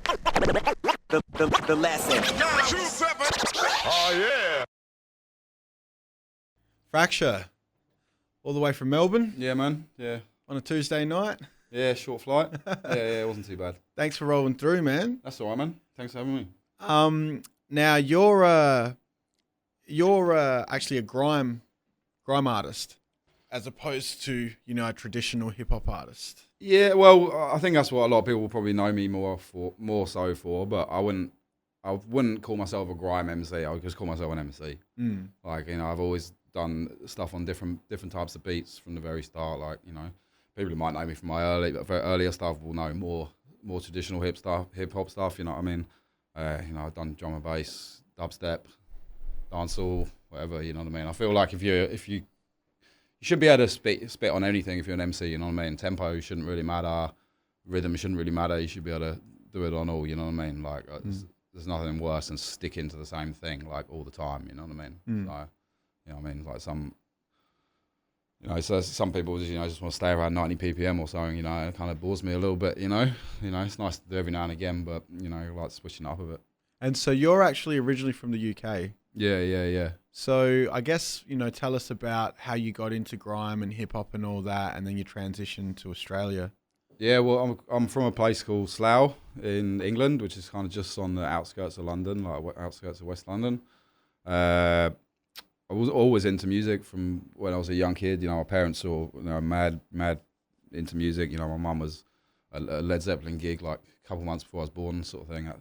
The lesson. Oh, yeah. Fraksha, all the way from Melbourne Yeah, man. Yeah. on a Tuesday night. Yeah, short flight. Yeah, it wasn't too bad. Thanks for rolling through, man. That's all right, man. Thanks for having me. Now you're actually a grime artist, as opposed to a traditional hip hop artist. Yeah, well, I think that's what a lot of people will probably know me more so for, but I wouldn't call myself a grime MC. I would just call myself an MC. Like, I've always done stuff on different types of beats from the very start. Like, people who might know me from my earlier stuff will know more traditional hip hop stuff. You know what I mean? I've done drum and bass, dubstep, dancehall, whatever. You know what I mean? I feel like if you should be able to spit on anything if you're an MC. You know what I mean? Tempo shouldn't really matter, rhythm shouldn't really matter. You should be able to do it on all. You know what I mean? Like, there's nothing worse than sticking to the same thing like all the time. You know what I mean? So, you know what I mean? Like so some people just want to stay around 90 ppm or something. It kind of bores me a little bit. It's nice to do every now and again, but I like switching up a bit. And so you're actually originally from the UK. Yeah. So I guess tell us about how you got into grime and hip hop and all that, and then you transitioned to Australia. Yeah, well, I'm from a place called Slough in England, which is kind of just on the outskirts of London, like outskirts of West London. I was always into music from when I was a young kid. My parents were mad into music. My mum was a Led Zeppelin gig like a couple months before I was born, sort of thing.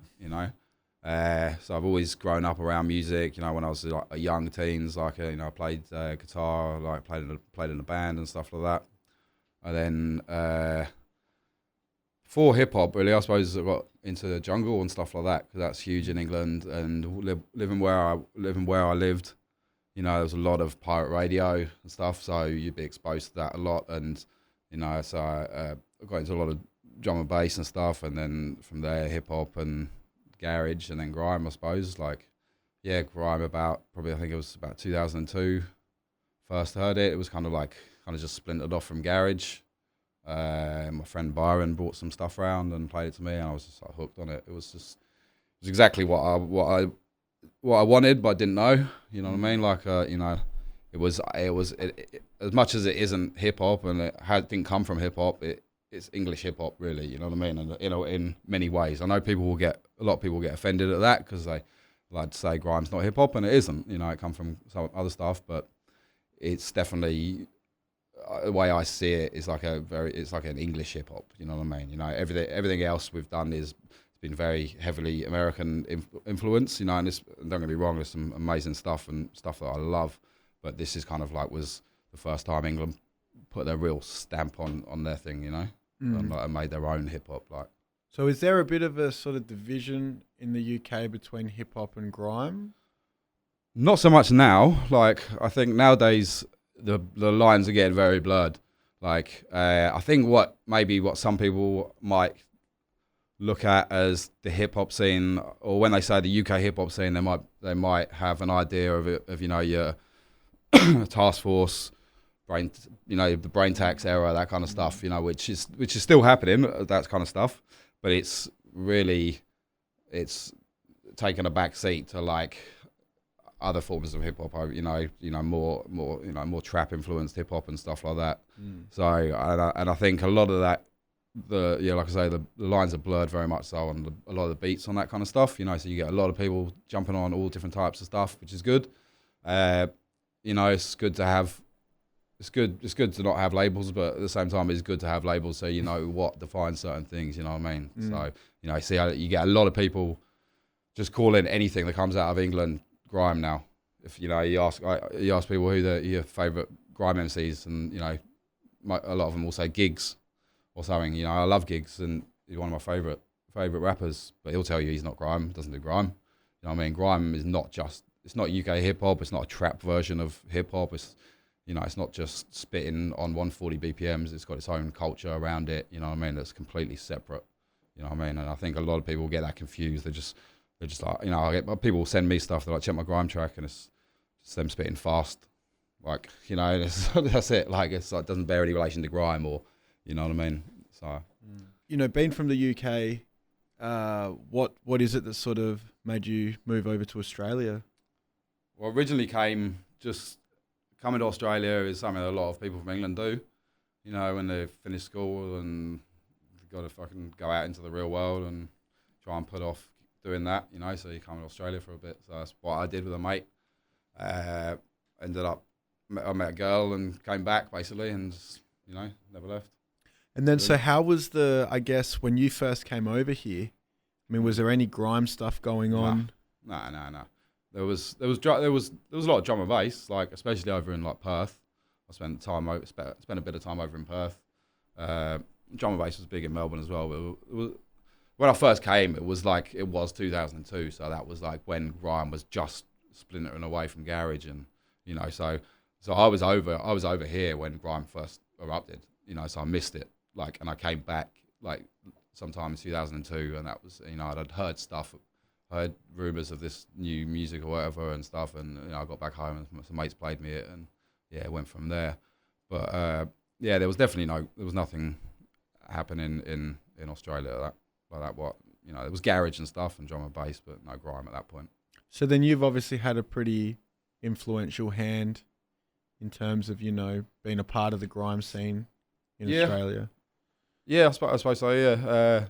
So I've always grown up around music. When I was like a young teens, I played guitar, like played in a band and stuff like that. And then for hip hop, really, I suppose I got into the jungle and stuff like that because that's huge in England. And living where I lived. There was a lot of pirate radio and stuff, so you'd be exposed to that a lot. And, so I got into a lot of drum and bass and stuff, and then from there, hip-hop and garage, and then grime, I suppose. Like, yeah, grime I think it was about 2002, first heard it. It was kind of just splintered off from garage. My friend Byron brought some stuff around and played it to me, and I was just hooked on it. It was exactly what I wanted, but I didn't know. You know what I mean? Like, it was as much as it isn't hip hop, and it didn't come from hip hop. It's English hip hop, really. You know what I mean? And in many ways, I know a lot of people get offended at that because they like to say grime's not hip hop, and it isn't. It comes from some other stuff, but it's definitely the way I see it is it's like an English hip hop. You know what I mean? Everything else we've done is been very heavily American influence, and don't get me wrong, there's some amazing stuff and stuff that I love, but this is kind of like was the first time England put their real stamp on their thing, and made their own hip hop. Like, so is there a bit of a sort of division in the UK between hip hop and grime? Not so much now. Like, I think nowadays the lines are getting very blurred. Like, I think what some people might look at as the hip hop scene, or when they say the UK hip hop scene, they might have an idea of it, of your Task Force, the Brain Tax era, that kind of stuff, which is still happening, that kind of stuff, but it's taken a back seat to like other forms of hip hop, more trap influenced hip hop and stuff like that. So and I think a lot of that, like I say, the lines are blurred very much so on a lot of the beats on that kind of stuff. So you get a lot of people jumping on all different types of stuff, which is good. It's good to have. It's good to not have labels, but at the same time, it's good to have labels so you know what defines certain things. You know what I mean? So see how you get a lot of people just calling anything that comes out of England grime now. If you ask people who your favourite grime MCs, and a lot of them will say Gigs or something. I love Gigs, and he's one of my favourite rappers, but he'll tell you he's not grime, doesn't do grime. You know what I mean? Grime is it's not UK hip hop, it's not a trap version of hip hop, it's not just spitting on 140 BPMs, it's got its own culture around it, you know what I mean? That's completely separate. You know what I mean? And I think a lot of people get that confused. They're just like, I get people send me stuff, they're like, check my grime track, and it's just them spitting fast. Like, that's it. Like, it doesn't bear any relation to grime, or, you know what I mean? So, being from the UK, what is it that sort of made you move over to Australia? Well, originally coming to Australia is something that a lot of people from England do. You know, when they finish school and you've got to fucking go out into the real world and try and put off doing that, you know, so you come to Australia for a bit. So that's what I did with a mate. I met a girl and came back basically and just, you know, never left. And then, so how was I guess, when you first came over here, I mean, was there any grime stuff going on? No. There was a lot of drum and bass, like especially over in like Perth. I spent a bit of time over in Perth. Drum and bass was big in Melbourne as well. But when I first came, it was 2002, so that was like when grime was just splintering away from garage, and you know, so I was over here when grime first erupted, you know, so I missed it, like, and I came back like sometime in 2002, and that was, you know, I'd heard rumours of this new music or whatever and stuff, and you know, I got back home and some mates played me it, and yeah, it went from there. But yeah, there was nothing happening in Australia like that. What, you know, there was garage and stuff and drum and bass, but no grime at that point. So then you've obviously had a pretty influential hand in terms of, you know, being a part of the grime scene in Australia. Yeah, I suppose so, yeah.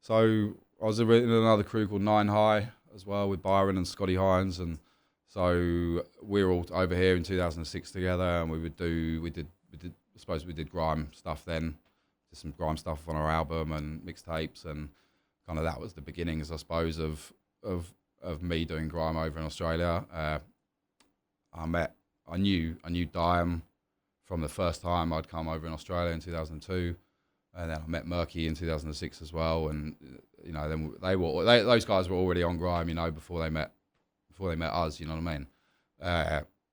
So I was in another crew called Nine High as well with Byron and Scotty Hines, and so we were all over here in 2006 together, and we did grime stuff then, did some grime stuff on our album and mixtapes, and kind of that was the beginnings, I suppose, of me doing grime over in Australia. I knew Dime from the first time I'd come over in Australia in 2002, and then I met Murky in 2006 as well. And you know, then those guys were already on grime, you know, before they met us. You know what I mean?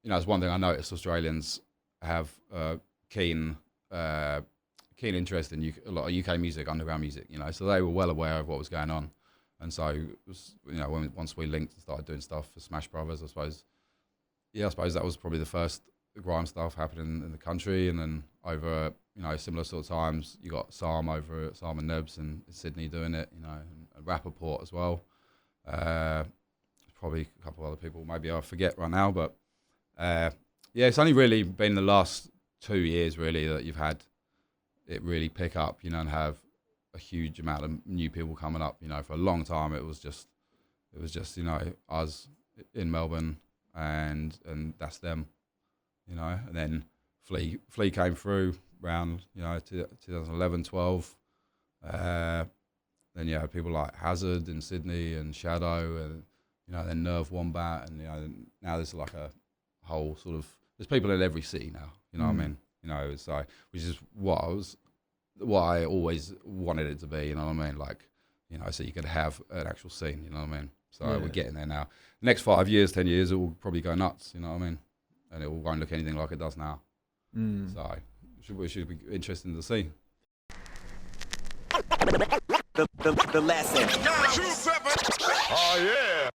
You know, it's one thing I noticed: Australians have keen interest in a lot of UK music, underground music. You know, so they were well aware of what was going on. And so, it was, you know, once we linked and started doing stuff for Smash Brothers, I suppose that was probably the first grime stuff happening in the country. And then over, you know, similar sort of times, you got Sam over at Sam and Nebs in Sydney doing it, you know, and Rappaport as well. Probably a couple of other people, maybe I forget right now, but yeah, it's only really been the last 2 years really that you've had it really pick up, you know, and have a huge amount of new people coming up. You know, for a long time it was just you know, us in Melbourne and that's them, you know. And then Flea came through around, you know, 2011, 12. Then you had people like Hazard in Sydney and Shadow, and you know, then Nerve Wombat, and you know, now there's like a whole sort of, there's people in every city now, you know what I mean? You know, so which is what I always wanted it to be, you know what I mean? Like, you know, so you could have an actual scene, you know what I mean? So we're getting there now. The next 5 years, 10 years, it will probably go nuts, you know what I mean? And it won't look anything like it does now. So it should be interesting to see. The lesson. 27. Oh yeah.